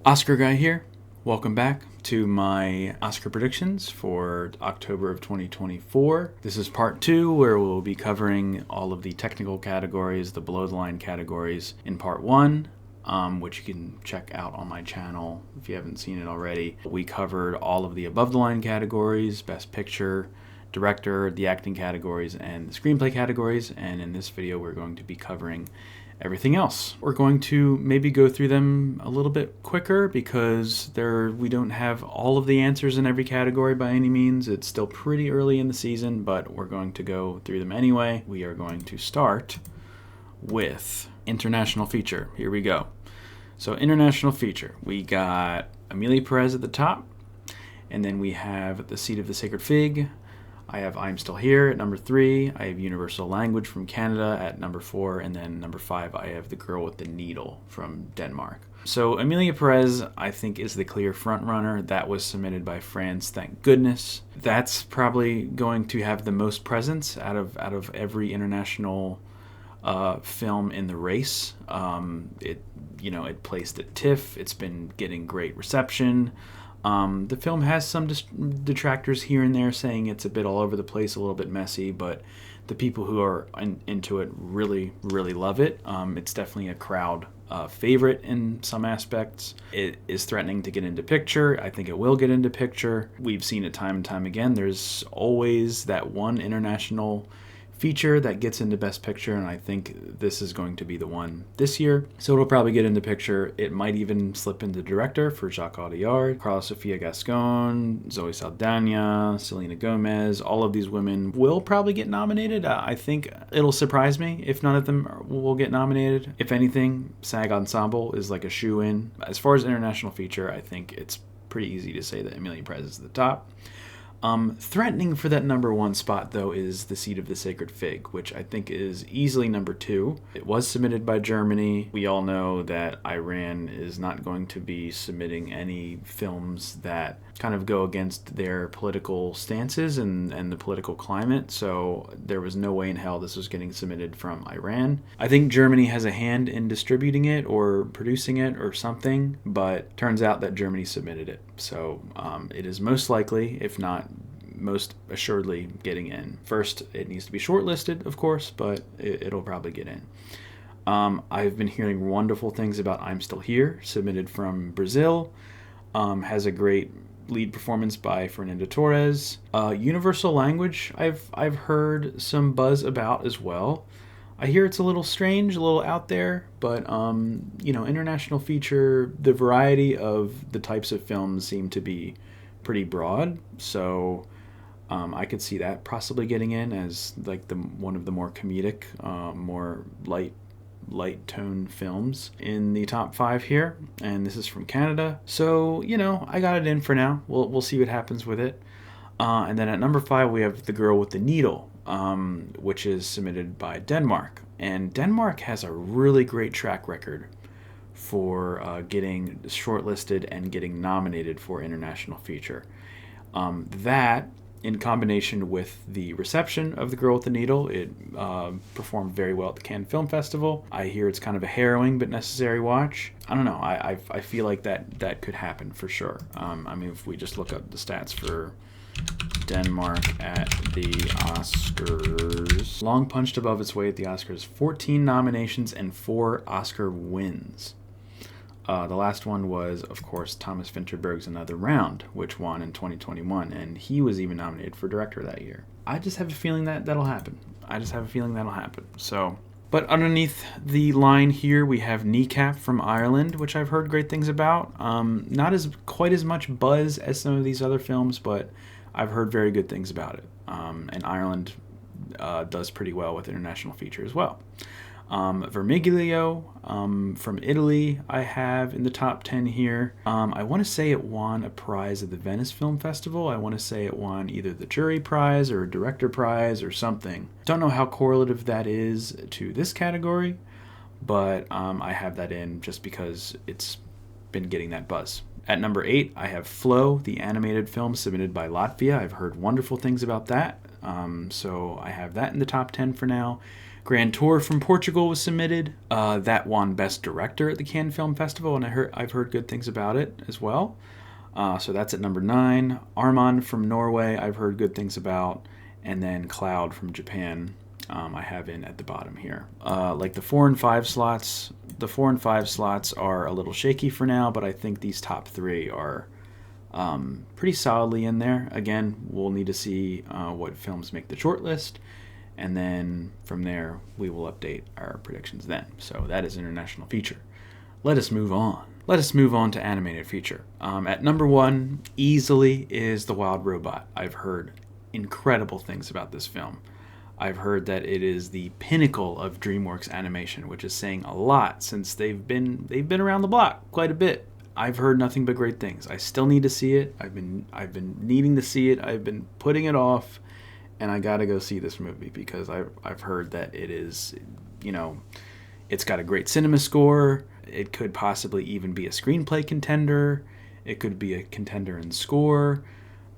Oscar Guy here. Welcome back to my Oscar predictions for October of 2024. This is part 2 where we'll be covering all of the technical categories, the below the line categories in part 1, which you can check out on my channel if you haven't seen it already. We covered all of the above the line categories, best picture, director, the acting categories, and the screenplay categories, and in this video we're going to be covering everything else. We're going to maybe go through them a little bit quicker because we don't have all of the answers in every category by any means. It's still pretty early in the season, but we're going to go through them anyway. We are going to start with international feature. Here we go. So international feature, we got Amelia Perez at the top, and then we have The Seat of the Sacred Fig. I have I'm Still Here at number 3. I have Universal Language from Canada at number 4. And then number 5, I have The Girl with the Needle from Denmark. So Amelia Perez, I think, is the clear front runner. That was submitted by France, thank goodness. That's probably going to have the most presence out of every international film in the race. It placed at TIFF. It's been getting great reception. The film has some detractors here and there saying it's a bit all over the place, a little bit messy, but the people who are into it really, really love it. It's definitely a crowd favorite in some aspects. It is threatening to get into picture. I think it will get into picture. We've seen it time and time again. There's always that one international feature that gets into Best Picture, and I think this is going to be the one this year. So it'll probably get into picture. It might even slip into director for Jacques Audiard, Carla Sofia Gascon, Zoe Saldana, Selena Gomez. All of these women will probably get nominated. I think it'll surprise me if none of them will get nominated. If anything, SAG Ensemble is like a shoe-in. As far as international feature, I think it's pretty easy to say that Amelia Perez is the top. Threatening for that number 1 spot, though, is The Seat of the Sacred Fig, which I think is easily number 2. It was submitted by Germany. We all know that Iran is not going to be submitting any films that kind of go against their political stances and the political climate, so there was no way in hell this was getting submitted from Iran. I think Germany has a hand in distributing it or producing it or something, but turns out that Germany submitted it. So it is most likely, if not most assuredly, getting in. First, it needs to be shortlisted, of course, but it'll probably get in. I've been hearing wonderful things about I'm Still Here, submitted from Brazil. Has a great lead performance by Fernando Torres. Universal Language, I've heard some buzz about as well. I hear it's a little strange, a little out there, but international feature, the variety of the types of films seem to be pretty broad, so I could see that possibly getting in as like one of the more comedic, more light tone films in the top 5 here, and this is from Canada. So I got it in for now. We'll see what happens with it. And then at number 5 we have The Girl with the Needle, which is submitted by Denmark, and Denmark has a really great track record for getting shortlisted and getting nominated for international feature. That, in combination with the reception of The Girl with the Needle, it performed very well at the Cannes Film Festival. I hear it's kind of a harrowing but necessary watch. I don't know. I feel like that could happen for sure. If we just look up the stats for Denmark at the Oscars. Long punched above its weight at the Oscars. 14 nominations and 4 Oscar wins. The last one was, of course, Thomas Vinterberg's Another Round, which won in 2021, and he was even nominated for director that year. I just have a feeling that'll happen. So, but underneath the line here, we have Kneecap from Ireland, which I've heard great things about. Not quite as much buzz as some of these other films, but I've heard very good things about it. And Ireland does pretty well with international feature as well. Vermiglio from Italy I have in the top 10 here. I want to say it won a prize at the Venice Film Festival. I want to say it won either the jury prize or a director prize or something. Don't know how correlative that is to this category, but I have that in just because it's been getting that buzz. At number 8, I have Flow, the animated film submitted by Latvia. I've heard wonderful things about that, so I have that in the top 10 for now. Grand Tour from Portugal was submitted. That won Best Director at the Cannes Film Festival, and I've heard good things about it as well. So that's at number 9. Armand from Norway, I've heard good things about. And then Cloud from Japan, I have in at the bottom here. Like the 4 and 5 slots, are a little shaky for now, but I think these top 3 are pretty solidly in there. Again, we'll need to see what films make the shortlist, and then from there we will update our predictions then. So that is international feature. Let us move on. To animated feature. At number 1, easily, is The Wild Robot. I've heard incredible things about this film. I've heard that it is the pinnacle of DreamWorks animation, which is saying a lot since they've been around the block quite a bit. I've heard nothing but great things. I still need to see it. I've been needing to see it. I've been putting it off, and I got to go see this movie because I've heard that it is, it's got a great cinema score. It could possibly even be a screenplay contender. It could be a contender in score.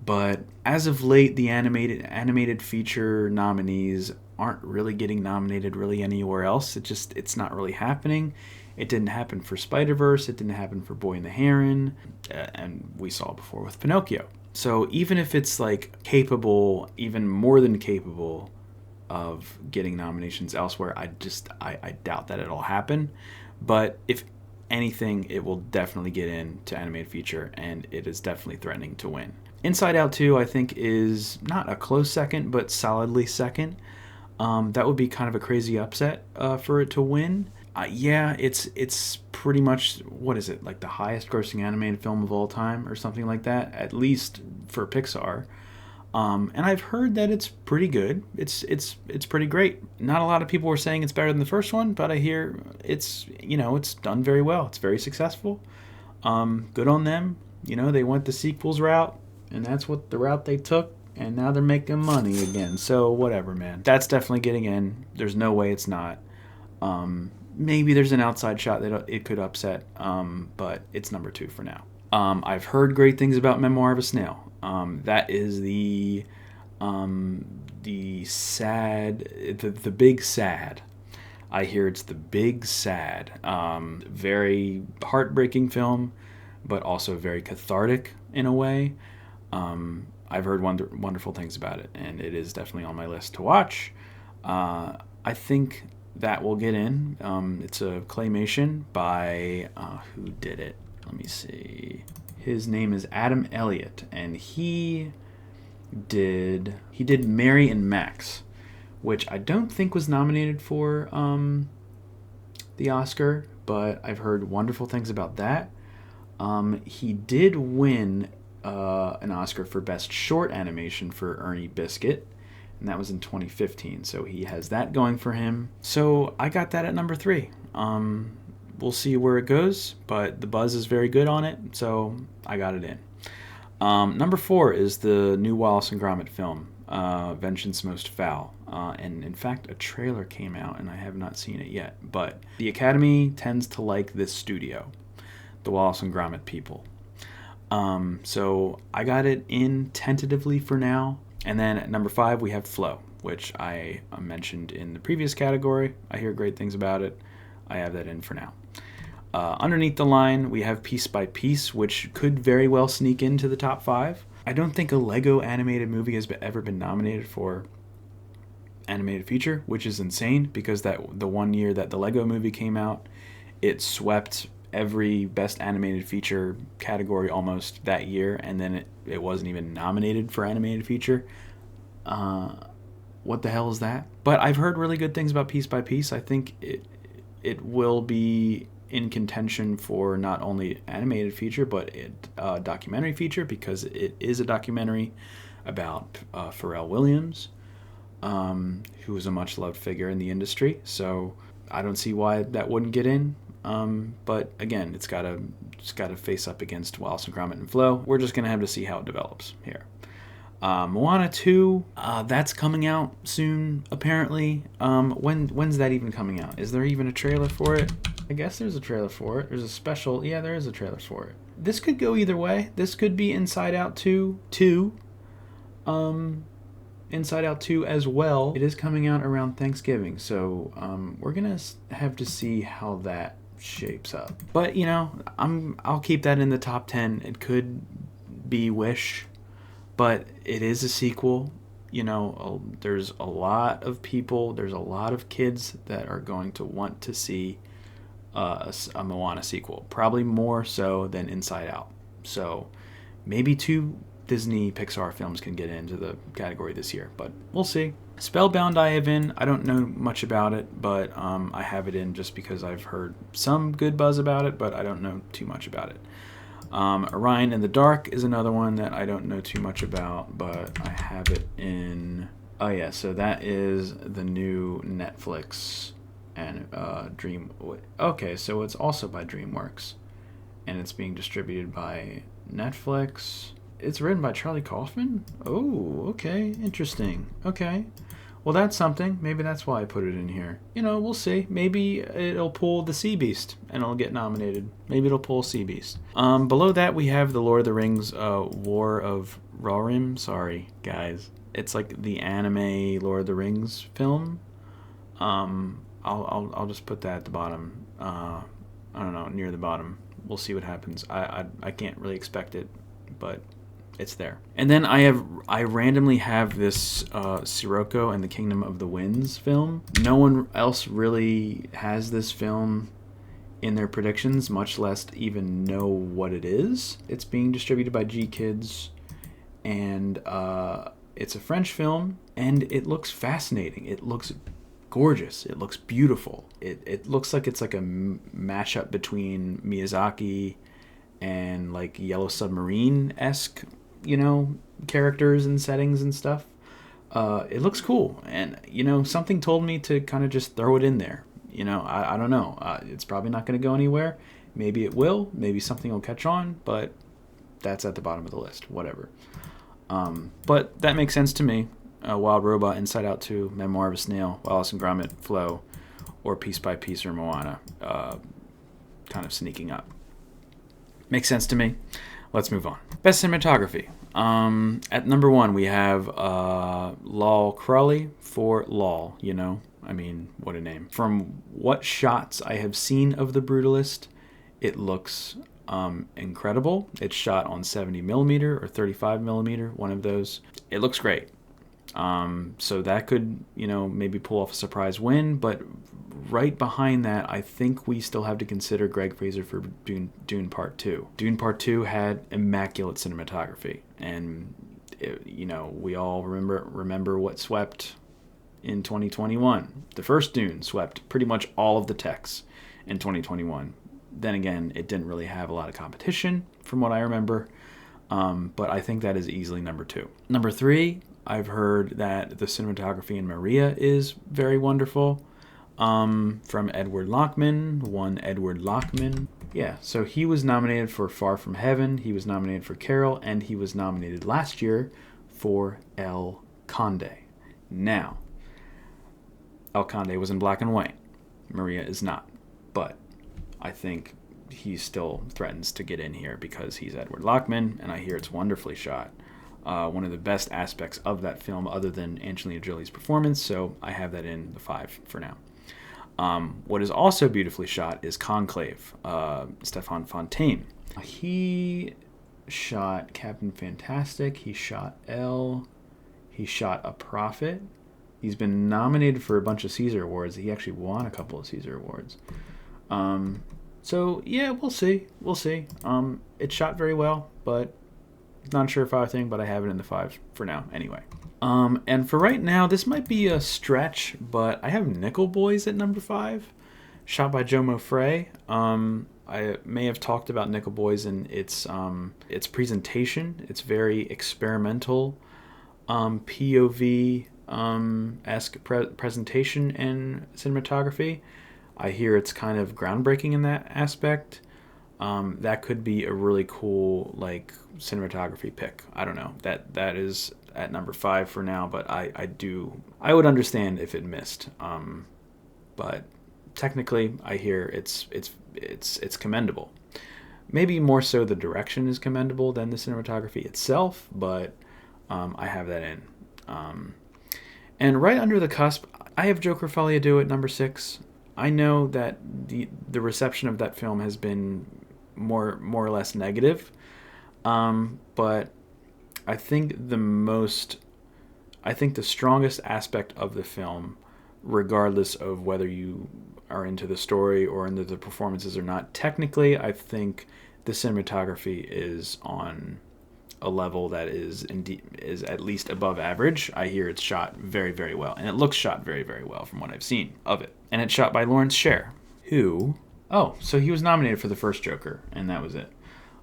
But as of late, the animated feature nominees aren't really getting nominated really anywhere else. It's not really happening. It didn't happen for Spider-Verse. It didn't happen for Boy and the Heron. And we saw it before with Pinocchio. So even if it's like capable, even more than capable of getting nominations elsewhere, I doubt that it'll happen. But if anything, it will definitely get into animated feature, and it is definitely threatening to win. Inside Out 2, I think, is not a close second, but solidly second. That would be kind of a crazy upset for it to win. Yeah, it's pretty much, what is it, like the highest grossing animated film of all time or something like that, at least for Pixar. And I've heard that it's pretty good. It's pretty great. Not a lot of people were saying it's better than the first one, but I hear it's done very well. It's very successful. Good on them. They went the sequels route, and that's what the route they took, and now they're making money again. So whatever, man. That's definitely getting in. There's no way it's not. Maybe there's an outside shot that it could upset, but it's number 2 for now. I've heard great things about Memoir of a Snail. That is the big sad. I hear it's the big sad. Very heartbreaking film, but also very cathartic in a way. I've heard wonderful things about it, and it is definitely on my list to watch. I think that will get in. It's a claymation by who did it? Let me see. His name is Adam Elliott, and he did Mary and Max, which I don't think was nominated for the Oscar, but I've heard wonderful things about that. He did win an Oscar for Best Short Animation for Ernie Biscuit, and that was in 2015, so he has that going for him. So I got that at number 3. We'll see where it goes, but the buzz is very good on it, so I got it in. Number 4 is the new Wallace and Gromit film, Vengeance Most Foul. And in fact, a trailer came out, and I have not seen it yet. But the Academy tends to like this studio, the Wallace and Gromit people. So I got it in tentatively for now. And then at number 5, we have Flow, which I mentioned in the previous category. I hear great things about it. I have that in for now. Underneath the line, we have Piece by Piece, which could very well sneak into the top 5. I don't think a Lego animated movie has ever been nominated for animated feature, which is insane because the one year that the Lego movie came out, it swept every best animated feature category almost that year, and then it wasn't even nominated for animated feature. What the hell is that? But I've heard really good things about Piece by Piece. I think it will be in contention for not only animated feature, but a documentary feature, because it is a documentary about Pharrell Williams, who is a much-loved figure in the industry. So I don't see why that wouldn't get in. But again, it's got to face up against Wallace and Gromit and Flow. We're just going to have to see how it develops here. Moana 2, that's coming out soon, apparently. When's that even coming out? Is there even a trailer for it? I guess there's a trailer for it. There's a special... Yeah, there is a trailer for it. This could go either way. This could be Inside Out 2. Inside Out 2 as well. It is coming out around Thanksgiving, so we're gonna have to see how that shapes up. But you know, I'll keep that in the top 10. It could be Wish, but it is a sequel. You know, there's a lot of people, there's a lot of kids that are going to want to see a Moana sequel, probably more so than Inside Out. So maybe 2 Disney Pixar films can get into the category this year, but we'll see. Spellbound I have in. I don't know much about it, but I have it in just because I've heard some good buzz about it, but I don't know too much about it. Orion in the Dark is another one that I don't know too much about, but I have it in. Oh yeah, so that is the new Netflix and Dream. Okay, so it's also by DreamWorks, and it's being distributed by Netflix. It's written by Charlie Kaufman? Oh, okay, interesting. Okay. Well, that's something. Maybe that's why I put it in here. You know, we'll see. Maybe it'll pull the Sea Beast and it'll get nominated. Maybe it'll pull Sea Beast. Below that, we have the Lord of the Rings War of Rohirrim. Sorry, guys. It's like the anime Lord of the Rings film. I'll just put that at the bottom. I don't know, near the bottom. We'll see what happens. I can't really expect it, but it's there. And then I randomly have this Sirocco and the Kingdom of the Winds film. No one else really has this film in their predictions, much less even know what it is. It's being distributed by G Kids, and it's a French film, and it looks fascinating. It looks gorgeous. It looks beautiful. It looks like it's like a mashup between Miyazaki and like Yellow Submarine-esque, you know, characters and settings and stuff. It looks cool, and you know, something told me to kind of just throw it in there. You know, I don't know. It's probably not going to go anywhere. Maybe it will. Maybe something will catch on, but that's at the bottom of the list. Whatever. But that makes sense to me. Wild Robot, Inside Out 2, Memoir of a Snail, Wallace and Gromit, Flow, or Piece by Piece or Moana, kind of sneaking up. Makes sense to me. Let's move on. Best cinematography. At number 1, we have Lal Crawley for Lal, you know. I mean, what a name. From what shots I have seen of The Brutalist, it looks incredible. It's shot on 70mm or 35mm, one of those. It looks great. So that could, you know, maybe pull off a surprise win, but right behind that, I think we still have to consider Greg Fraser for Dune Part 2. Dune Part 2 had immaculate cinematography, and you know, we all remember what swept in 2021. The first Dune swept pretty much all of the techs in 2021. Then again, it didn't really have a lot of competition from what I remember, but I think that is easily number 2. Number 3, I've heard that the cinematography in Maria is very wonderful. From Edward Lockman, one Edward Lockman. Yeah, so he was nominated for Far From Heaven, he was nominated for Carol, and he was nominated last year for El Conde. Now, El Conde was in black and white. Maria is not. But I think he still threatens to get in here because he's Edward Lockman, and I hear it's wonderfully shot. One of the best aspects of that film other than Angelina Jolie's performance, so I have that in the 5 for now. What is also beautifully shot is Conclave, Stefan Fontaine. He shot Captain Fantastic, he shot Elle, he shot A Prophet. He's been nominated for a bunch of Caesar Awards. He actually won a couple of Caesar Awards. So, yeah, we'll see. It's shot very well, but not sure if I think, but I have it in the 5 for now anyway. And for right now, this might be a stretch, but I have Nickel Boys at number 5, shot by Joe Mofray. I may have talked about Nickel Boys in its presentation. It's very experimental, POV esque presentation and cinematography. I hear it's kind of groundbreaking in that aspect. That could be a really cool like cinematography pick. I don't know. That is at number 5 for now, but I would understand if it missed. But technically, I hear it's commendable. Maybe more so the direction is commendable than the cinematography itself, but I have that in. And right under the cusp, I have Joker Folie à Deux at number 6. I know that the reception of that film has been more or less negative, but I think the strongest aspect of the film, regardless of whether you are into the story or into the performances or not, technically, I think the cinematography is on a level that is at least above average. I hear it's shot very, very well, and it looks shot very, very well from what I've seen of it. And it's shot by Lawrence Sher, who, so he was nominated for the first Joker, and that was it.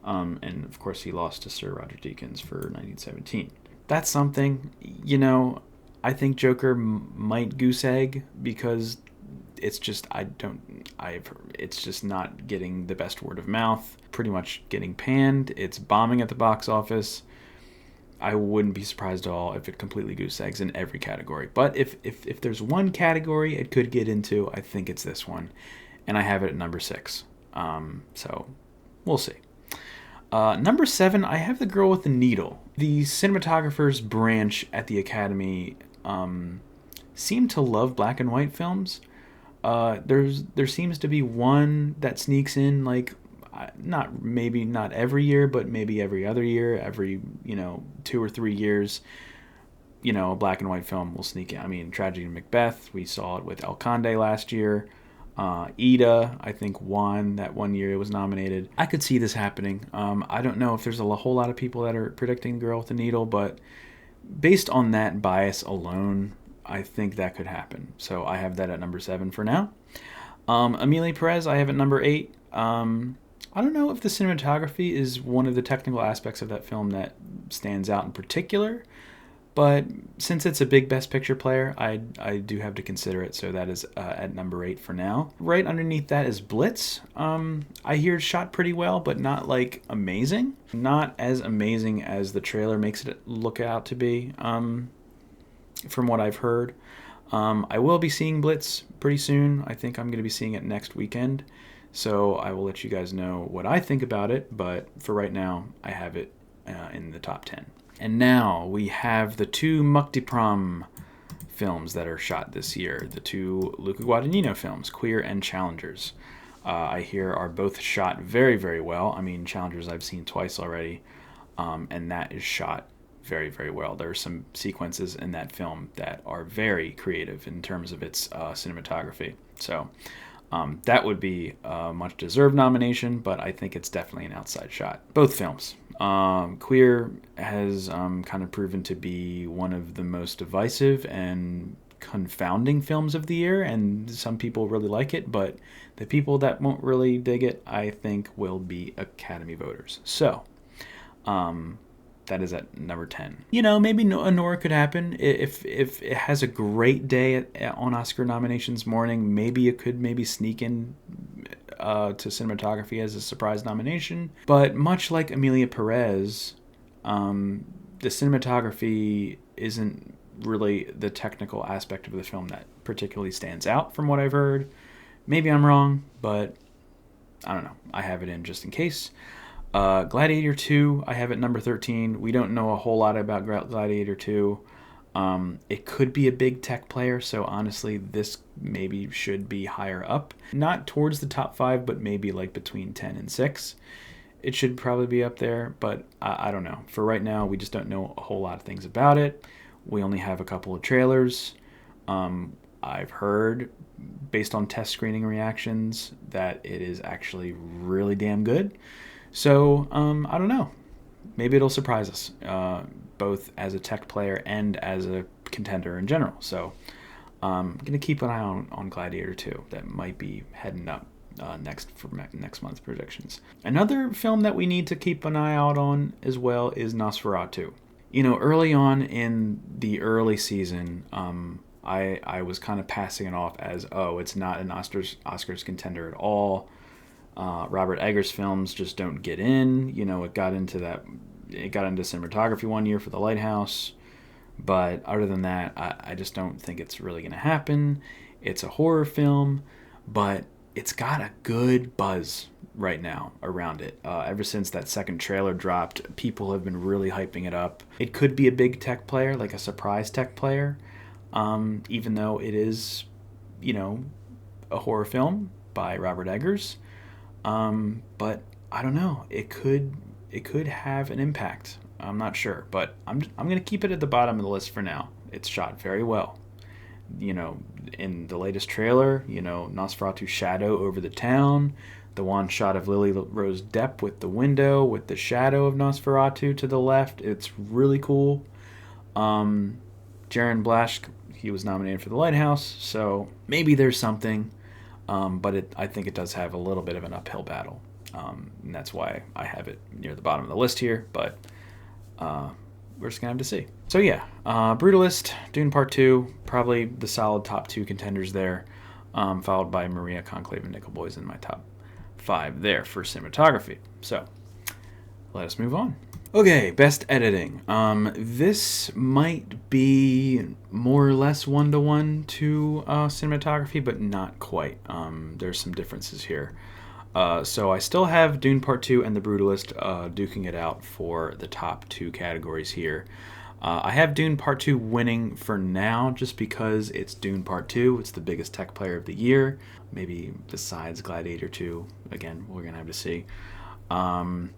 And of course, he lost to Sir Roger Deakins for 1917. That's something, I think Joker might goose egg because it's just it's just not getting the best word of mouth. Pretty much getting panned. It's bombing at the box office. I wouldn't be surprised at all if it completely goose eggs in every category. But if there's one category it could get into, I think it's this one, and I have it at number 6. So we'll see. Number 7, I have The Girl with the Needle. The cinematographers branch at the Academy seem to love black and white films. There seems to be one that sneaks in, like, not every year, but maybe every other year, every 2 or 3 years, a black and white film will sneak in. I mean, Tragedy of Macbeth, we saw it with El Conde last year. Ida, I think, won that one year it was nominated. I could see this happening. I don't know if there's a whole lot of people that are predicting Girl with the Needle, but based on that bias alone, I think that could happen. So I have that at number 7 for now. Emilia Perez, I have at number 8. I don't know if the cinematography is one of the technical aspects of that film that stands out in particular, but since it's a big Best Picture player, I do have to consider it, so that is at number 8 for now. Right underneath that is Blitz. I hear it's shot pretty well, but not, like, amazing. Not as amazing as the trailer makes it look out to be, from what I've heard. I will be seeing Blitz pretty soon. I think I'm going to be seeing it next weekend, so I will let you guys know what I think about it, but for right now, I have it in the top 10. And now we have the 2 Mukti films that are shot this year. The 2 Luca Guadagnino films, Queer and Challengers. I hear are both shot very, very well. I mean, Challengers I've seen twice already, and that is shot very, very well. There are some sequences in that film that are very creative in terms of its cinematography. So that would be a much deserved nomination, but I think it's definitely an outside shot. Both films. Queer has kind of proven to be one of the most divisive and confounding films of the year, and some people really like it, but the people that won't really dig it, I think, will be Academy voters. So, that is at number 10. Maybe a Nora could happen. If it has a great day on Oscar nominations morning, maybe it could sneak in to cinematography as a surprise nomination. But much like Emilia Perez, the cinematography isn't really the technical aspect of the film that particularly stands out from what I've heard. Maybe I'm wrong, but I don't know. I have it in just in case. Gladiator 2, I have it number 13. We don't know a whole lot about Gladiator 2. It could be a big tech player, so honestly, this maybe should be higher up. Not towards the top 5, but maybe like between 10 and 6. It should probably be up there, but I don't know. For right now, we just don't know a whole lot of things about it. We only have a couple of trailers. I've heard, based on test screening reactions, that it is actually really damn good. So, I don't know. Maybe it'll surprise us, both as a tech player and as a contender in general. So, I'm going to keep an eye on Gladiator 2. That might be heading up next month's predictions. Another film that we need to keep an eye out on as well is Nosferatu. Early on in the early season, I was kind of passing it off as, it's not an Oscars contender at all. Robert Eggers films just don't get in. It got into cinematography one year for The Lighthouse, but other than that, I just don't think it's really going to happen. It's a horror film, but it's got a good buzz. right now around it. Ever since that second trailer dropped, people have been really hyping it up. It could be a big tech player, like a surprise tech player, even though it is, you know, a horror film by Robert Eggers. But I don't know. It could have an impact. I'm not sure, but I'm gonna keep it at the bottom of the list for now. It's shot very well. You know, in the latest trailer, you know, Nosferatu's shadow over the town, the one shot of Lily Rose Depp with the window with the shadow of Nosferatu to the left. It's really cool. Jaron Blaschke, he was nominated for The Lighthouse, so maybe there's something, but I think it does have a little bit of an uphill battle, and that's why I have it near the bottom of the list here, but we're just going to have to see. So yeah, Brutalist, Dune Part 2, probably the solid top 2 contenders there, followed by Maria, Conclave, and Nickel Boys in my top 5 there for cinematography. So let us move on. Okay, best editing. This might be more or less one-to-one to cinematography, but not quite. There's some differences here. So I still have Dune Part 2 and The Brutalist duking it out for the top 2 categories here. I have Dune Part 2 winning for now just because it's Dune Part 2. It's the biggest tech player of the year. Maybe besides Gladiator 2. Again, we're going to have to see. And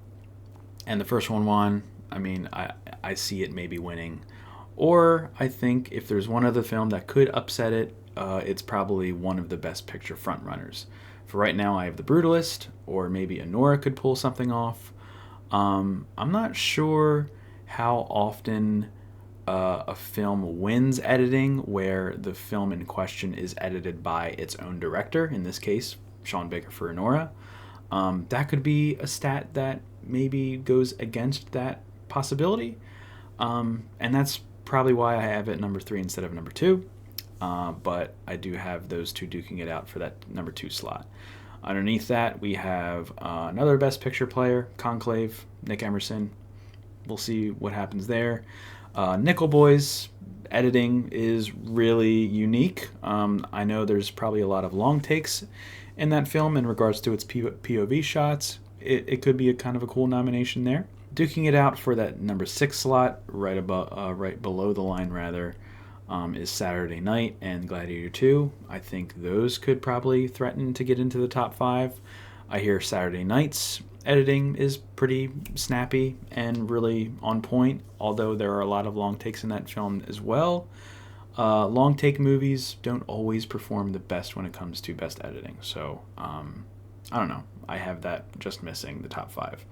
the first one won. I mean, I see it maybe winning. Or I think if there's one other film that could upset it, it's probably one of the Best Picture frontrunners. For right now, I have The Brutalist, or maybe Anora could pull something off. I'm not sure how often a film wins editing where the film in question is edited by its own director, in this case, Sean Baker for Anora. That could be a stat that maybe goes against that possibility. And that's probably why I have it number 3 instead of number 2. But I do have those two duking it out for that number 2 slot. Underneath that, we have another Best Picture player, Conclave, Nick Emerson. We'll see what happens there. Nickel Boys editing is really unique. I know there's probably a lot of long takes in that film in regards to its POV shots. It could be a kind of a cool nomination there. Duking it out for that number 6 slot, right below the line rather, is Saturday Night and Gladiator 2. I think those could probably threaten to get into the top 5. I hear Saturday Night's editing is pretty snappy and really on point, although there are a lot of long takes in that film as well. Long take movies don't always perform the best when it comes to best editing, so I don't know. I have that just missing the top 5.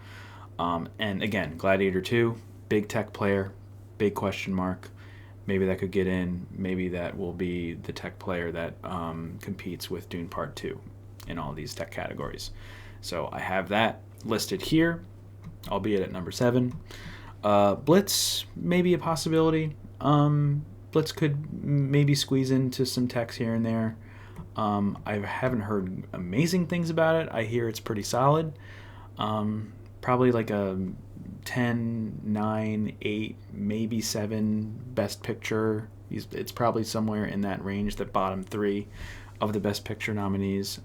And again, Gladiator 2, big tech player, big question mark. Maybe that could get in. Maybe that will be the tech player that competes with Dune Part 2 in all these tech categories. So I have that listed here, albeit at number 7. Blitz, maybe a possibility. Blitz could maybe squeeze into some techs here and there. I haven't heard amazing things about it. I hear it's pretty solid. Probably like a 10, 9, 8, maybe 7 Best Picture. It's probably somewhere in that range, the bottom 3 of the Best Picture nominees.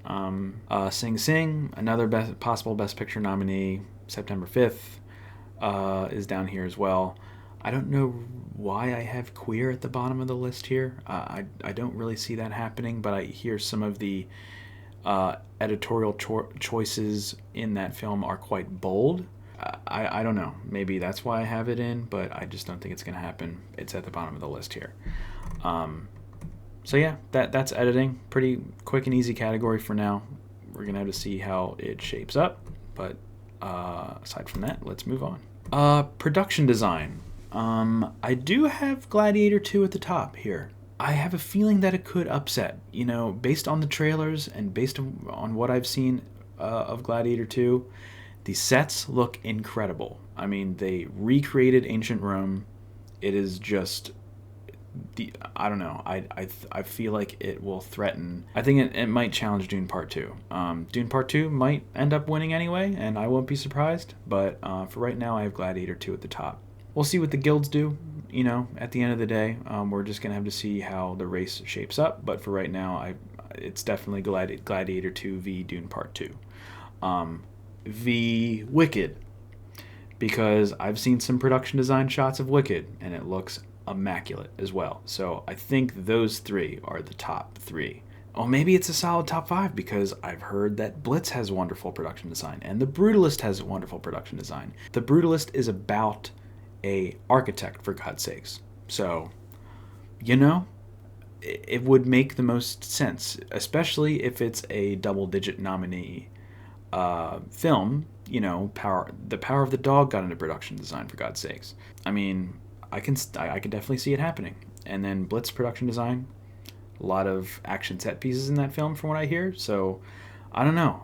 Sing Sing, another possible Best Picture nominee, September 5th, is down here as well. I don't know why I have Queer at the bottom of the list here. I don't really see that happening, but I hear some of the editorial choices in that film are quite bold. I don't know. Maybe that's why I have it in, but I just don't think it's going to happen. It's at the bottom of the list here. So yeah, that's editing. Pretty quick and easy category for now. We're going to have to see how it shapes up, but aside from that, let's move on. Production design. I do have Gladiator 2 at the top here. I have a feeling that it could upset, based on the trailers and based on what I've seen of Gladiator 2. The sets look incredible. I mean, they recreated ancient Rome. It is just, I don't know. I feel like it will threaten. I think it might challenge Dune Part 2. Dune Part 2 might end up winning anyway, and I won't be surprised. But for right now, I have Gladiator 2 at the top. We'll see what the guilds do. At the end of the day, we're just going to have to see how the race shapes up. But for right now, it's definitely Gladiator 2 v Dune Part 2. v. Wicked, because I've seen some production design shots of Wicked and it looks immaculate as well. So I think those three are the top three. Well, maybe it's a solid top five because I've heard that Blitz has wonderful production design and The Brutalist has wonderful production design. The Brutalist is about a architect, for God's sakes. So, it would make the most sense, especially if it's a double-digit nominee film. The Power of the Dog got into production design, for God's sakes. I mean, I can definitely see it happening. And then Blitz production design, a lot of action set pieces in that film, from what I hear. So, I don't know.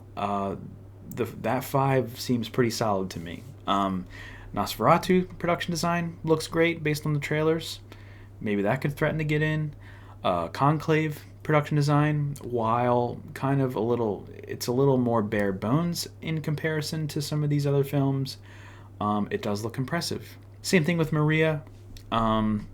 That five seems pretty solid to me. Nosferatu production design looks great based on the trailers. Maybe that could threaten to get in. Conclave production design, while kind of it's a little more bare bones in comparison to some of these other films, it does look impressive. Same thing with Maria and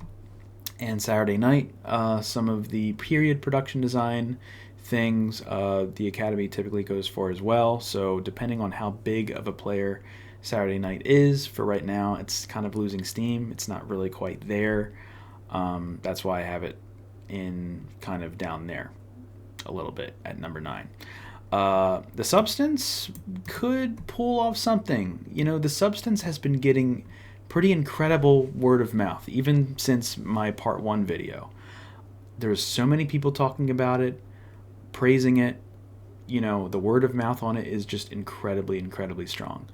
Saturday Night. Some of the period production design things the Academy typically goes for as well, so depending on how big of a player Saturday Night is, for right now it's kind of losing steam. It's not really quite there. That's why I have it in kind of down there a little bit at number 9. The Substance could pull off something. The Substance has been getting pretty incredible word of mouth, even since my part 1 video. There's so many people talking about it, praising it. The word of mouth on it is just incredibly, incredibly strong.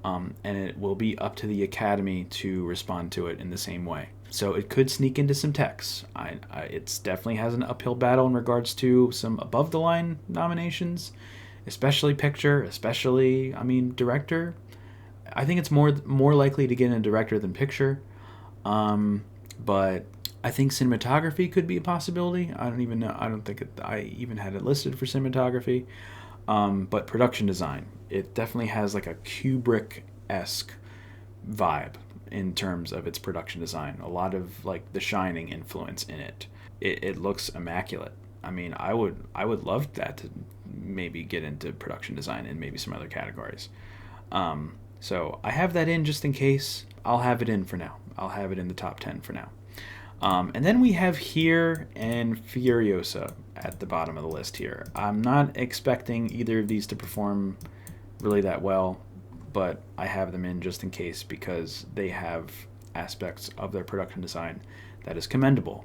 And it will be up to the Academy to respond to it in the same way. So it could sneak into some techs. It definitely has an uphill battle in regards to some above-the-line nominations, especially picture, director. I think it's more likely to get in director than picture. But I think cinematography could be a possibility. I don't even know. I don't think I even had it listed for cinematography. But production design, it definitely has like a Kubrick-esque vibe in terms of its production design. A lot of like The Shining influence in it. It looks immaculate. I mean, I would love that to maybe get into production design and maybe some other categories. So I have that in just in case. I'll have it in for now. I'll have it in the top 10 for now. And then we have Here and Furiosa at the bottom of the list here. I'm not expecting either of these to perform really that well, but I have them in just in case because they have aspects of their production design that is commendable.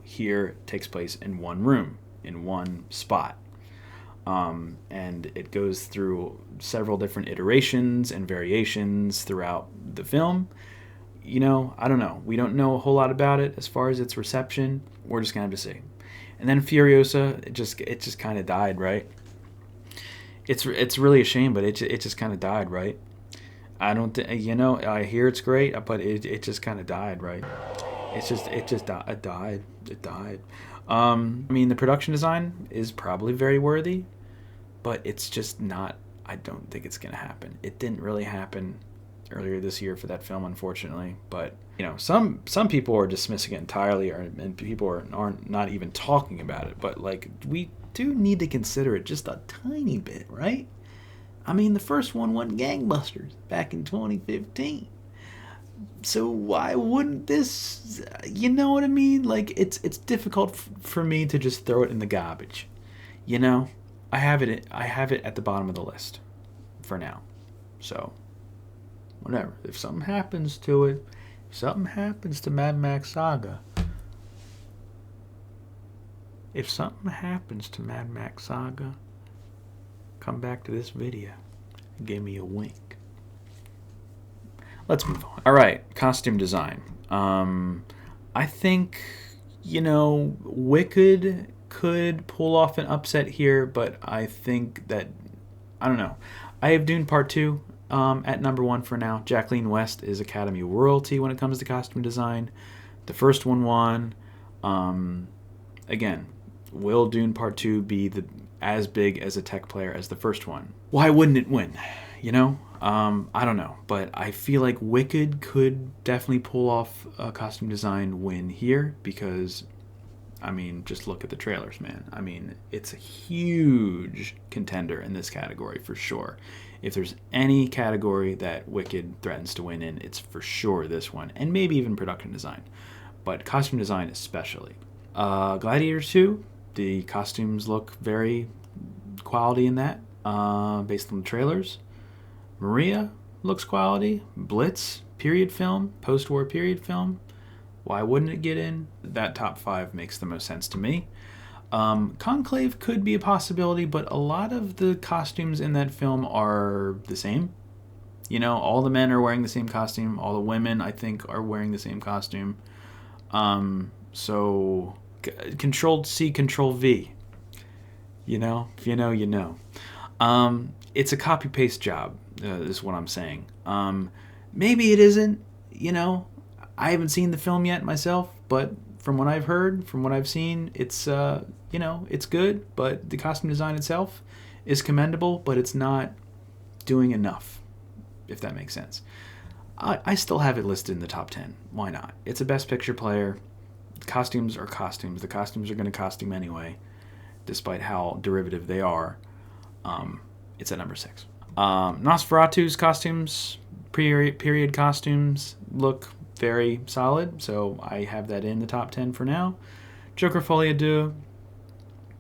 Here takes place in one room, in one spot. And it goes through several different iterations and variations throughout the film. I don't know. We don't know a whole lot about it as far as its reception. We're just going to have to see. And then Furiosa, it just kind of died, right? It's really a shame, but it just kind of died, right? I don't I hear it's great, but it just kind of died, right? It died. I mean, the production design is probably very worthy, but it's just not. I don't think it's going to happen. It didn't really happen earlier this year for that film, unfortunately. But some people are dismissing it entirely, and people aren't not even talking about it. But like, we do need to consider it just a tiny bit, right? I mean, the first one went gangbusters back in 2015. So why wouldn't this? You know what I mean? Like, it's difficult for me to just throw it in the garbage. I have it at the bottom of the list for now. So whatever. If something happens to it, if something happens to Mad Max Saga, come back to this video and give me a wink. Let's move on. All right, costume design. I think, Wicked could pull off an upset here, but I think that, I don't know. I have Dune Part 2 at number 1 for now. Jacqueline West is Academy royalty when it comes to costume design. The first one won. Again, will Dune Part 2 be as big as a tech player as the first one? Why wouldn't it win? I don't know, but I feel like Wicked could definitely pull off a costume design win here because I mean, just look at the trailers, man. I mean, it's a huge contender in this category for sure. If there's any category that Wicked threatens to win in, it's for sure this one, and maybe even production design, but costume design especially. Gladiator 2, the costumes look very quality in that, based on the trailers. Maria looks quality. Blitz, period film, post-war period film. Why wouldn't it get in? That top 5 makes the most sense to me. Conclave could be a possibility, but a lot of the costumes in that film are the same. You know, all the men are wearing the same costume. All the women, I think, are wearing the same costume. So, Control C, Control V. You know, if you know, you know. It's a copy-paste job, is what I'm saying. Maybe it isn't, you know. I haven't seen the film yet myself, but from what I've heard, from what I've seen, it's, you know, it's good, but the costume design itself is commendable, but it's not doing enough, if that makes sense. I still have it listed in the top 10. Why not? It's a Best Picture player. Costumes are costumes. The costumes are going to costume anyway, despite how derivative they are. It's at number 6. Nosferatu's costumes, period costumes, look very solid, so I have that in the top 10 for now. Joker Folie à Deux,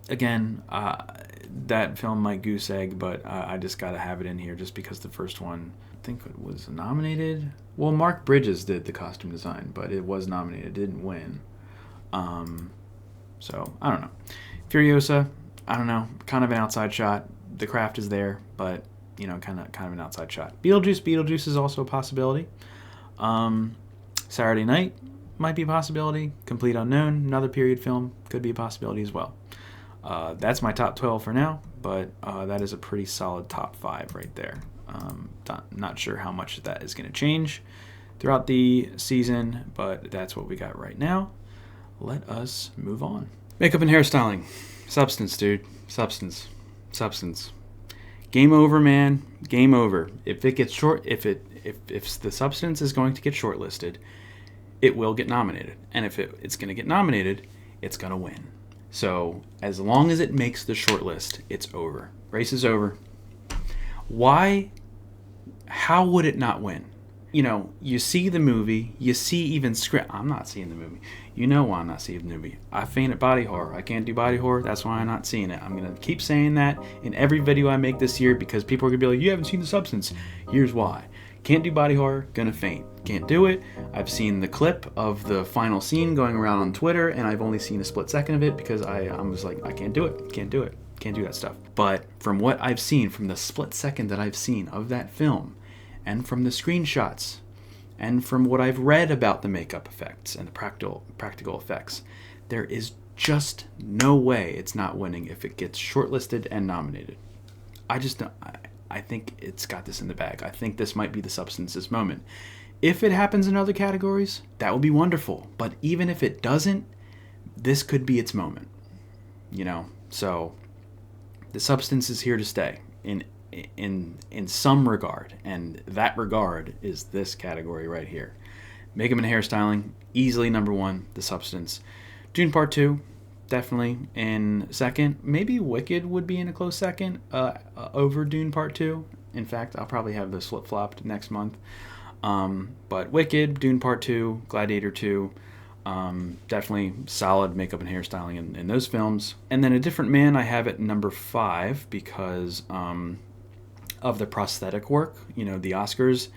again, that film might goose egg, but I just gotta have it in here just because the first one, I think it was nominated. Well, Mark Bridges did the costume design, but it was nominated, it didn't win. So I don't know. Furiosa, I don't know, kind of an outside shot. The craft is there, but you know, kind of an outside shot. Beetlejuice is also a possibility. Saturday Night might be a possibility. Complete Unknown, another period film, could be a possibility as well. That's my top 12 for now, but that is a pretty solid top 5 right there. Not sure how much that is going to change throughout the season, but that's what we got right now. Let us move on. Makeup and hairstyling. Substance, dude. Substance. Game over, man. Game over. If it gets if the substance is going to get shortlisted, it will get nominated. And if it's going to get nominated, it's going to win. So as long as it makes the shortlist, it's over. Race is over. Why? How would it not win? You know, you see the movie, you see even script. I'm not seeing the movie. You know why I'm not seeing the movie. I faint at body horror. I can't do body horror. That's why I'm not seeing it. I'm going to keep saying that in every video I make this year because people are going to be like, you haven't seen The Substance. Here's why. Can't do body horror, gonna faint. Can't do it. I've seen the clip of the final scene going around on Twitter, and I've only seen a split second of it because I was like, I can't do it. Can't do it. Can't do that stuff. But from what I've seen, from the split second that I've seen of that film, and from the screenshots, and from what I've read about the makeup effects and the practical effects, there is just no way it's not winning if it gets shortlisted and nominated. I just don't. I think it's got this in the bag. I think this might be The Substance's moment. If it happens in other categories, that would be wonderful. But even if it doesn't, this could be its moment. You know, so The Substance is here to stay in some regard, and that regard is this category right here. Makeup and hairstyling, easily number 1. The Substance. Dune Part 2. Definitely in second. Maybe Wicked would be in a close second over Dune Part 2. In fact, I'll probably have this flip-flopped next month. But Wicked, Dune Part 2, Gladiator 2, definitely solid makeup and hairstyling in those films. And then A Different Man, I have at number 5 because of the prosthetic work. You know, the Oscars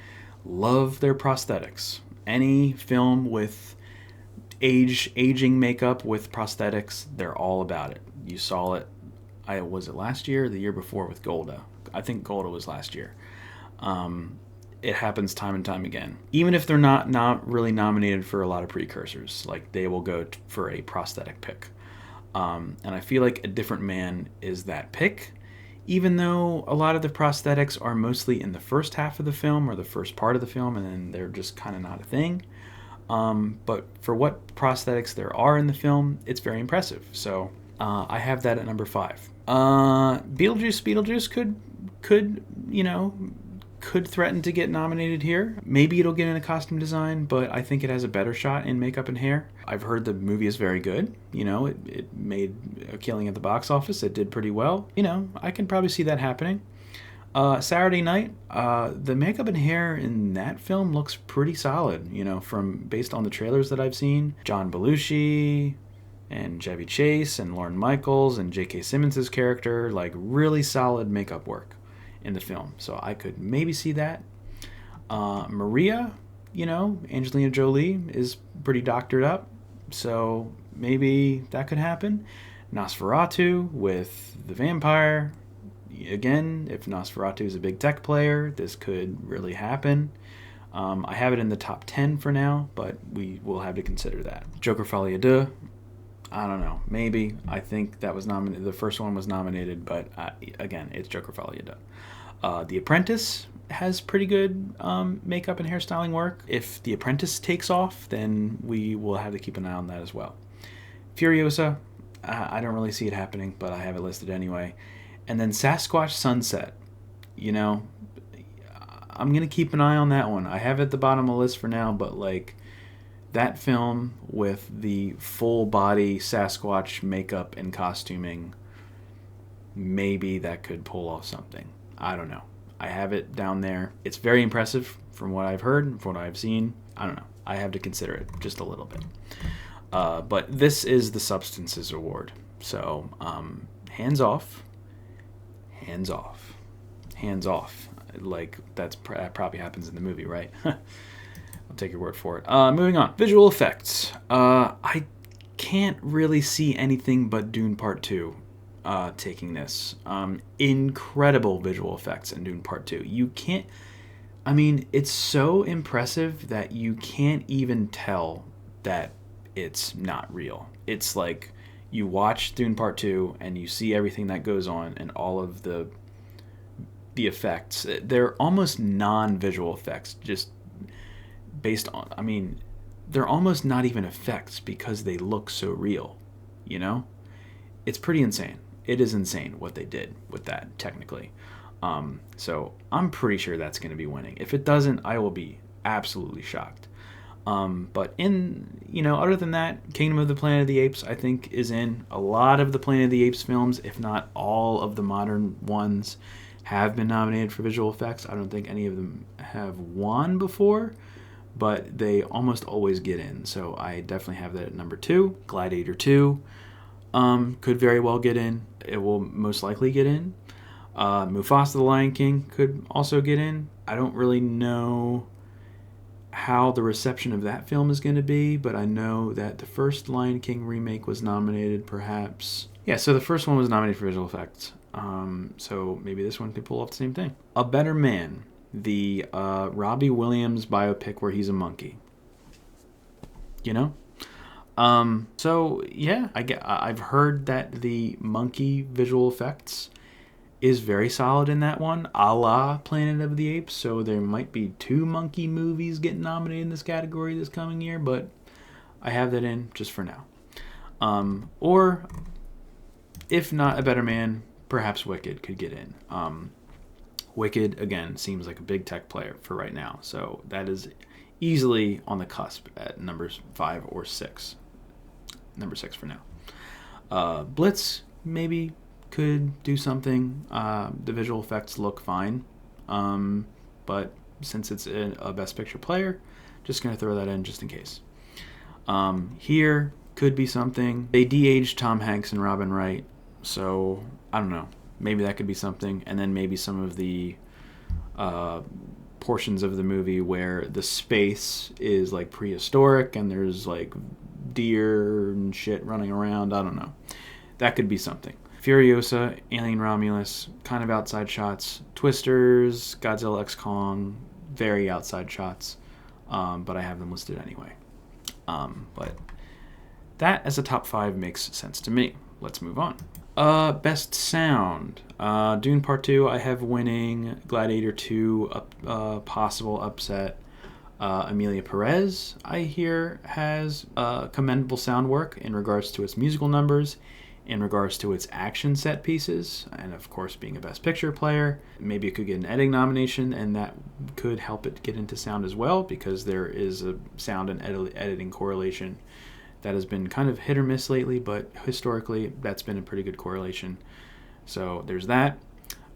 love their prosthetics. Any film with aging makeup with prosthetics, they're all about it. You saw it, was it last year or the year before with Golda? I think Golda was last year. It happens time and time again. Even if they're not really nominated for a lot of precursors, like they will go for a prosthetic pick. And I feel like A Different Man is that pick, even though a lot of the prosthetics are mostly in the first half of the film or the first part of the film, and then they're just kind of not a thing. But for what prosthetics there are in the film, it's very impressive. So I have that at number 5. Beetlejuice could could threaten to get nominated here. Maybe it'll get in a costume design, but I think it has a better shot in makeup and hair. I've heard the movie is very good. It made a killing at the box office. It did pretty well. I can probably see that happening. Saturday Night, the makeup and hair in that film looks pretty solid, based on the trailers that I've seen. John Belushi and Chevy Chase and Lorne Michaels and J.K. Simmons' character, like really solid makeup work in the film. So I could maybe see that. Maria, Angelina Jolie is pretty doctored up, so maybe that could happen. Nosferatu with the vampire. Again, if Nosferatu is a big tech player, this could really happen. I have it in the top 10 for now, but we will have to consider that. Joker Folie à Deux, I don't know. Maybe. I think that was nominated. The first one was nominated, but again, it's Joker Folie à Deux. The Apprentice has pretty good makeup and hairstyling work. If The Apprentice takes off, then we will have to keep an eye on that as well. Furiosa, I don't really see it happening, but I have it listed anyway. And then Sasquatch Sunset. I'm going to keep an eye on that one. I have it at the bottom of the list for now, but that film with the full body Sasquatch makeup and costuming, maybe that could pull off something. I don't know. I have it down there. It's very impressive from what I've heard, from what I've seen. I don't know. I have to consider it just a little bit. But this is the Substances Award. So, hands off. Hands off. Hands off. That probably happens in the movie, right? I'll take your word for it. Moving on. Visual effects. I can't really see anything but Dune Part 2 taking this. Incredible visual effects in Dune Part 2. You can't... it's so impressive that you can't even tell that it's not real. It's like you watch Dune Part 2 and you see everything that goes on and all of the effects. They're almost non-visual effects, just based on... they're almost not even effects because they look so real, It's pretty insane. It is insane what they did with that, technically. So I'm pretty sure that's going to be winning. If it doesn't, I will be absolutely shocked. But other than that, Kingdom of the Planet of the Apes, I think, is in. A lot of the Planet of the Apes films, if not all of the modern ones, have been nominated for visual effects. I don't think any of them have won before, but they almost always get in. So I definitely have that at number 2. Gladiator 2 could very well get in. It will most likely get in. Mufasa the Lion King could also get in. I don't really know how the reception of that film is going to be, but I know that the first Lion King remake was nominated, perhaps. Yeah, so the first one was nominated for visual effects. So maybe this one could pull off the same thing. A Better Man, the Robbie Williams biopic where he's a monkey. So yeah, I've heard that the monkey visual effects is very solid in that one, a la Planet of the Apes. So there might be 2 monkey movies getting nominated in this category this coming year, but I have that in just for now. Or if not A Better Man, perhaps Wicked could get in. Wicked, again, seems like a big tech player for right now, so that is easily on the cusp at numbers 5 or 6. Number 6 for now. Blitz maybe could do something. The visual effects look fine, but since it's a Best Picture player, just going to throw that in just in case. Here could be something. They de-aged Tom Hanks and Robin Wright, so I don't know. Maybe that could be something. And then maybe some of the portions of the movie where the space is like prehistoric and there's like deer and shit running around. I don't know. That could be something. Furiosa, Alien Romulus, kind of outside shots. Twisters, Godzilla x Kong, very outside shots. But I have them listed anyway. But that as a top 5 makes sense to me. Let's move on. Best sound. Dune Part 2, I have winning. Gladiator 2, possible upset. Emilia Perez, I hear, has commendable sound work in regards to its musical numbers. in regards to its action set pieces, and of course being a Best Picture player. Maybe it could get an editing nomination, and that could help it get into sound as well, because there is a sound and editing correlation that has been kind of hit or miss lately, but historically that's been a pretty good correlation. So there's that.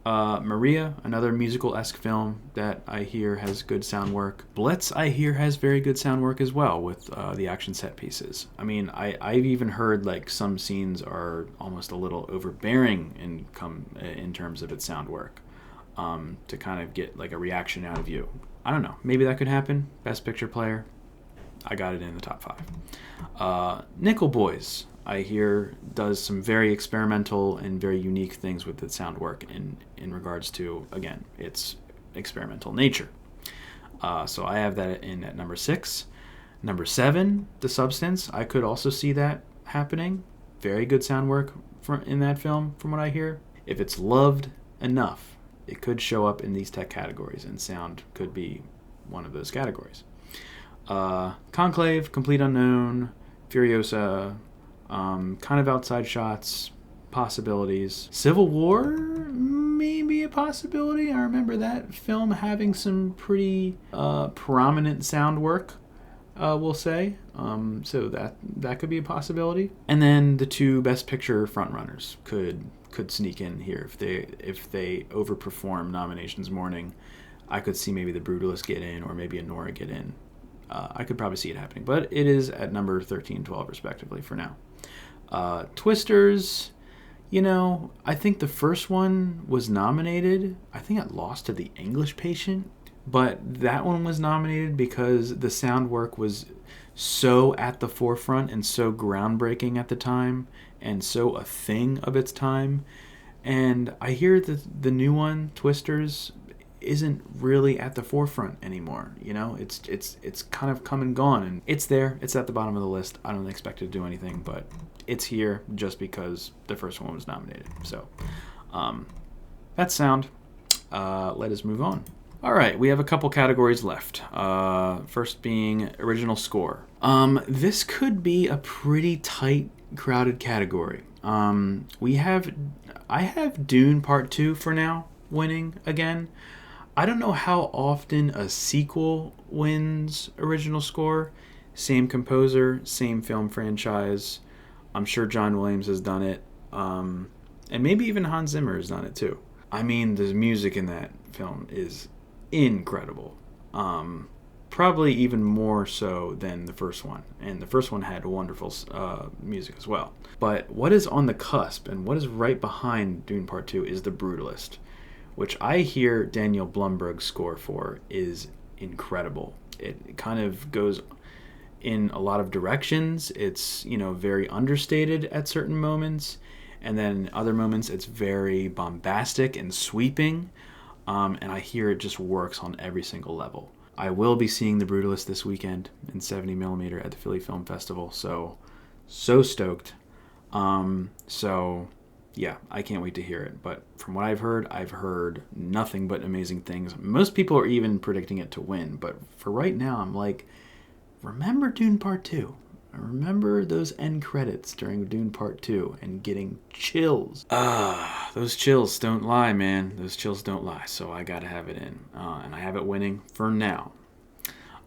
Maria, another musical-esque film that I hear has good sound work. Blitz, I hear, has very good sound work as well with the action set pieces. I mean, I've even heard like some scenes are almost a little overbearing in terms of its sound work, to kind of get like a reaction out of you. I don't know. Maybe that could happen. Best Picture player. I got it in the top 5. Nickel Boys, I hear, does some very experimental and very unique things with its sound work in regards to, again, its experimental nature. So I have that in at number 6. Number 7, The Substance. I could also see that happening. Very good sound work in that film, from what I hear. If it's loved enough, it could show up in these tech categories, and sound could be one of those categories. Conclave, Complete Unknown, Furiosa, kind of outside shots, possibilities. Civil War, maybe a possibility. I remember that film having some pretty prominent sound work, we'll say. So that could be a possibility. And then the 2 Best Picture frontrunners could sneak in here if they overperform nominations morning. I could see maybe The Brutalist get in, or maybe a Nora get in. I could probably see it happening, but it is at number 13 and 12 respectively for now. Twisters, I think the first one was nominated. I think it lost to The English Patient, but that one was nominated because the sound work was so at the forefront and so groundbreaking at the time and so a thing of its time. And I hear that the new one, Twisters, isn't really at the forefront anymore. It's kind of come and gone, and it's there. It's at the bottom of the list. I don't expect it to do anything, but it's here just because the first one was nominated. So that's sound. Let us move on. All right, we have a couple categories left. First being original score. This could be a pretty tight, crowded category. I have Dune Part 2 for now winning again. I don't know how often a sequel wins original score. Same composer, same film franchise. I'm sure John Williams has done it. And maybe even Hans Zimmer has done it too. I mean, the music in that film is incredible. Probably even more so than the first one. And the first one had wonderful music as well. But what is on the cusp and what is right behind Dune Part 2 is The Brutalist, which I hear Daniel Blumberg's score for is incredible. It kind of goes in a lot of directions. It's, very understated at certain moments, and then other moments it's very bombastic and sweeping, and I hear it just works on every single level. I will be seeing The Brutalist this weekend in 70mm at the Philly Film Festival, so stoked. Yeah, I can't wait to hear it. But from what I've heard nothing but amazing things. Most people are even predicting it to win. But for right now, I'm like, remember Dune Part 2. I remember those end credits during Dune Part 2 and getting chills. Those chills don't lie, man. Those chills don't lie. So I got to have it in. And I have it winning for now.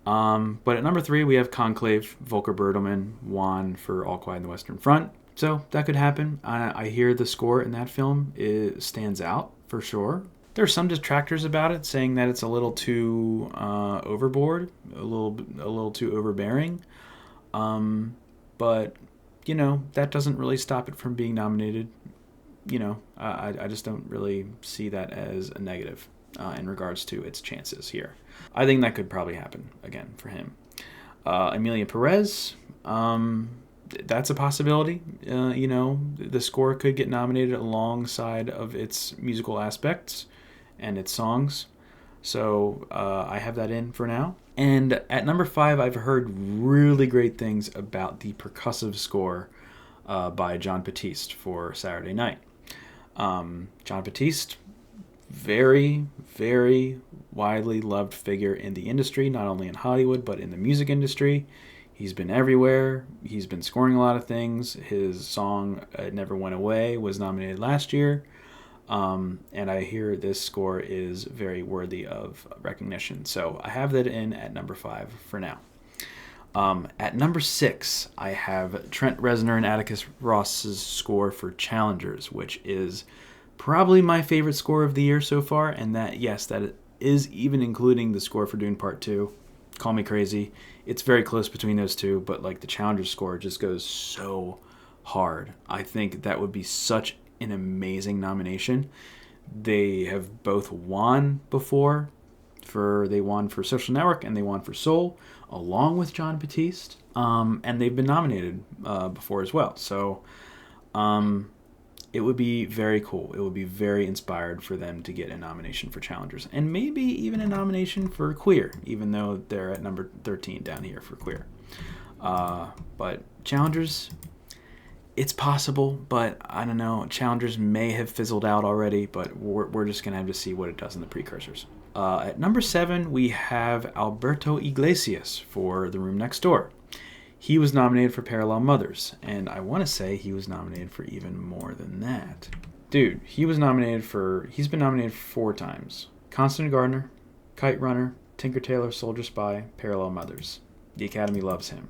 But at number 3, we have Conclave, Volker Bertelmann, won for All Quiet on the Western Front. So that could happen. I hear the score in that film stands out for sure. There's some detractors about it, saying that it's a little too overboard, a little too overbearing. But that doesn't really stop it from being nominated. I just don't really see that as a negative in regards to its chances here. I think that could probably happen again for him. Emilia Perez. That's a possibility. The score could get nominated alongside of its musical aspects and its songs. So I have that in for now. And at number 5, I've heard really great things about the percussive score by Jon Batiste for Saturday Night. Jon Batiste, very, very widely loved figure in the industry, not only in Hollywood, but in the music industry. He's been everywhere. He's been scoring a lot of things. His song "It Never Went Away" was nominated last year. And I hear this score is very worthy of recognition. So I have that in at number 5 for now. At number 6, I have Trent Reznor and Atticus Ross's score for Challengers, which is probably my favorite score of the year so far. And that, yes, that is even including the score for Dune Part 2. Call me crazy. It's very close between those two, but like the Challengers score just goes so hard. I think that would be such an amazing nomination. They have both won before. They won for Social Network and they won for Soul, along with John Batiste. And they've been nominated before as well. So it would be very cool. It would be very inspired for them to get a nomination for Challengers. And maybe even a nomination for Queer, even though they're at number 13 down here for Queer. But Challengers, it's possible, but I don't know. Challengers may have fizzled out already, but we're just going to have to see what it does in the precursors. At number 7, we have Alberto Iglesias for The Room Next Door. He was nominated for Parallel Mothers, and I want to say he was nominated for even more than that. Dude, he's been nominated 4 times. Constant Gardener, Kite Runner, Tinker Tailor Soldier Spy, Parallel Mothers. The Academy loves him.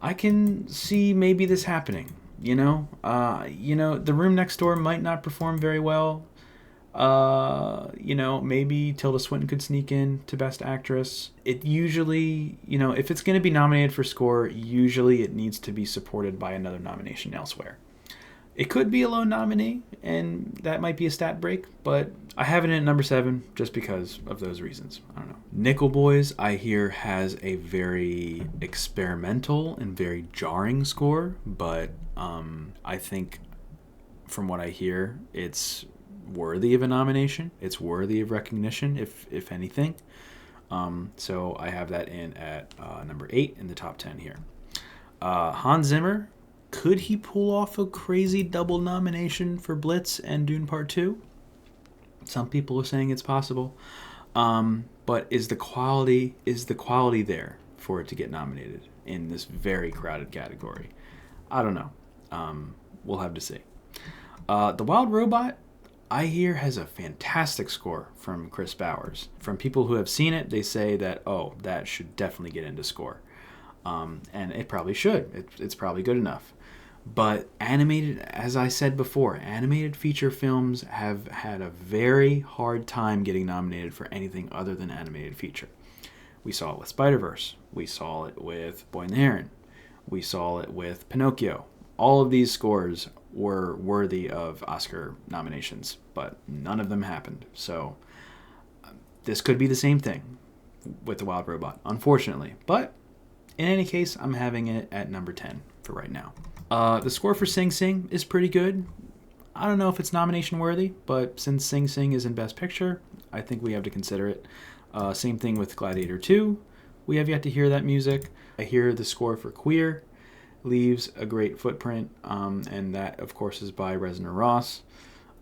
I can see maybe this happening, The Room Next Door might not perform very well. Maybe Tilda Swinton could sneak in to Best Actress. It usually, if it's going to be nominated for score, usually it needs to be supported by another nomination elsewhere. It could be a lone nominee, and that might be a stat break, but I have it in at number 7 just because of those reasons. I don't know. Nickel Boys, I hear, has a very experimental and very jarring score, but I think from what I hear, it's worthy of a nomination. It's worthy of recognition, if anything. So I have that in at number 8 in the top 10 here. Hans Zimmer, could he pull off a crazy double nomination for Blitz and Dune Part 2? Some people are saying it's possible. But is the quality there for it to get nominated in this very crowded category? I don't know. We'll have to see. The Wild Robot, I hear, has a fantastic score from Chris Bowers. From people who have seen it, they say that, that should definitely get into score. And it probably should. It's probably good enough. But animated, as I said before, animated feature films have had a very hard time getting nominated for anything other than animated feature. We saw it with Spider-Verse. We saw it with Boy and the Heron. We saw it with Pinocchio. All of these scores were worthy of Oscar nominations, but none of them happened. So this could be the same thing with The Wild Robot, unfortunately. But in any case, I'm having it at number 10 for right now. The score for Sing Sing is pretty good. I don't know if it's nomination worthy, but since Sing Sing is in Best Picture, I think we have to consider it. Same thing with Gladiator 2. We have yet to hear that music. I hear the score for Queer leaves a great footprint, and that, of course, is by Reznor Ross.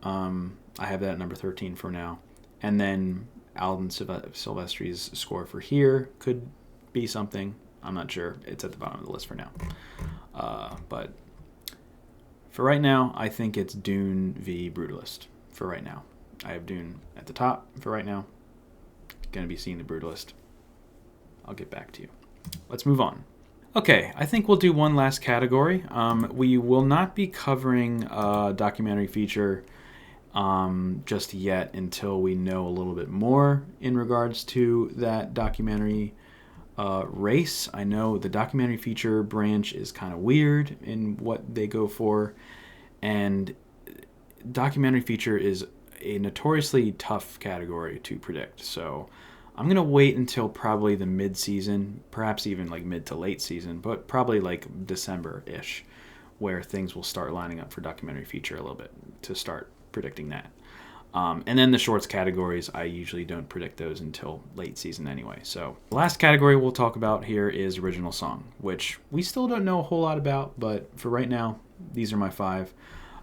I have that at number 13 for now. And then Alden Silvestri's score for Here could be something. I'm not sure. It's at the bottom of the list for now. But for right now, I think it's Dune v. Brutalist for right now. I have Dune at the top for right now. Going to be seeing the Brutalist. I'll get back to you. Let's move on. Okay, I think we'll do one last category. We will not be covering documentary feature just yet until we know a little bit more in regards to that documentary race. I know the documentary feature branch is kind of weird in what they go for, and documentary feature is a notoriously tough category to predict. So I'm going to wait until probably the mid-season, perhaps even like mid to late season, but probably like December-ish, where things will start lining up for documentary feature a little bit to start predicting that. And then the shorts categories, I usually don't predict those until late season anyway. So the last category we'll talk about here is original song, which we still don't know a whole lot about, but for right now, these are my 5.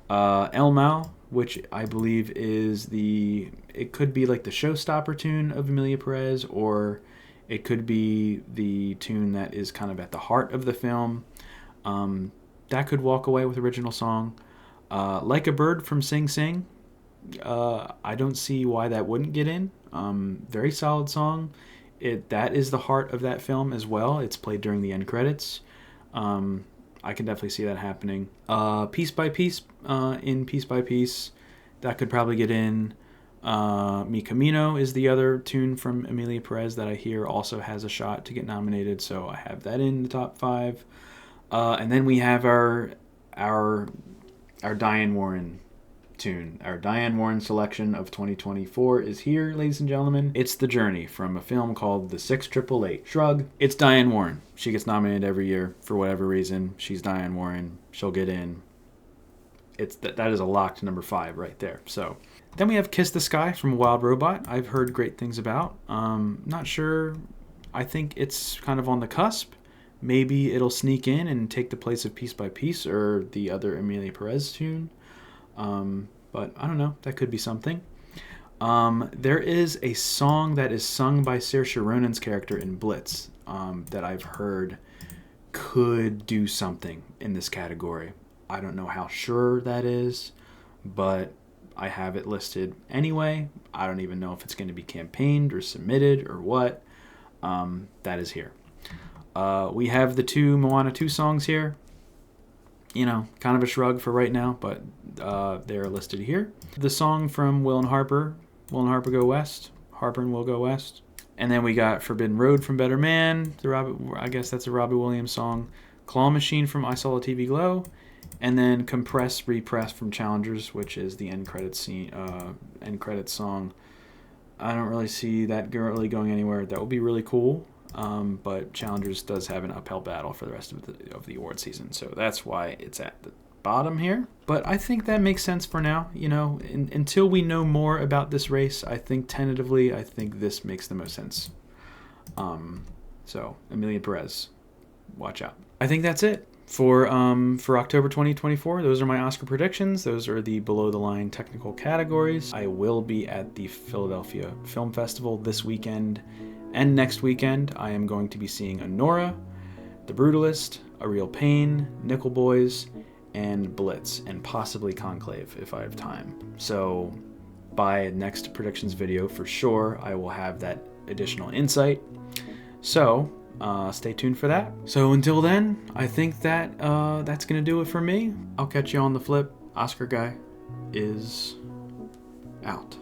El Mal, which I believe is it could be like the showstopper tune of Emilia Perez, or It could be the tune that is kind of at the heart of the film. That could walk away with original song. Like a Bird from Sing Sing. I don't see why that wouldn't get in. Very solid song. That is the heart of that film as well. It's played during the end credits. I can definitely see that happening. Piece by Piece, in Piece by Piece, that could probably get in. Mi Camino is the other tune from Emilia Perez that I hear also has a shot to get nominated, so I have that in the top 5. And then we have our Diane Warren tune. Our Diane Warren selection of 2024 is here, ladies and gentlemen. It's The Journey from a film called The 6888. Shrug. It's Diane Warren. She gets nominated every year for whatever reason. She's Diane Warren. She'll get in. That is a locked number 5 right there. So then we have Kiss the Sky from Wild Robot. I've heard great things about. Not sure. I think it's kind of on the cusp. Maybe it'll sneak in and take the place of Piece by Piece or the other Emilia Perez tune. But I don't know. That could be something. There is a song that is sung by Saoirse Ronan's character in Blitz that I've heard could do something in this category. I don't know how sure that is, but I have it listed anyway. I don't even know if it's going to be campaigned or submitted or what. That is here. We have the 2 Moana 2 songs here. You know, kind of a shrug for right now, but they're listed here. The song from Will and Harper Go West. Harper and Will Go West. And then we got Forbidden Road from Better Man. I guess that's a Robbie Williams song. Claw Machine from I Saw a TV Glow. And then Compress Repress from Challengers, which is the end credits song. I don't really see that really going anywhere. That would be really cool. But Challengers does have an uphill battle for the rest of the award season, so that's why it's at the bottom here. But I think that makes sense for now. You know, until we know more about this race, I think tentatively, I think this makes the most sense. So Emilia Perez, watch out. I think that's it for October 2024. Those are my Oscar predictions. Those are the below the line technical categories. I will be at the Philadelphia Film Festival this weekend. And next weekend, I am going to be seeing Anora, The Brutalist, A Real Pain, Nickel Boys, and Blitz, and possibly Conclave if I have time. So by next predictions video, for sure, I will have that additional insight. So stay tuned for that. So until then, I think that that's going to do it for me. I'll catch you on the flip. Oscar Guy is out.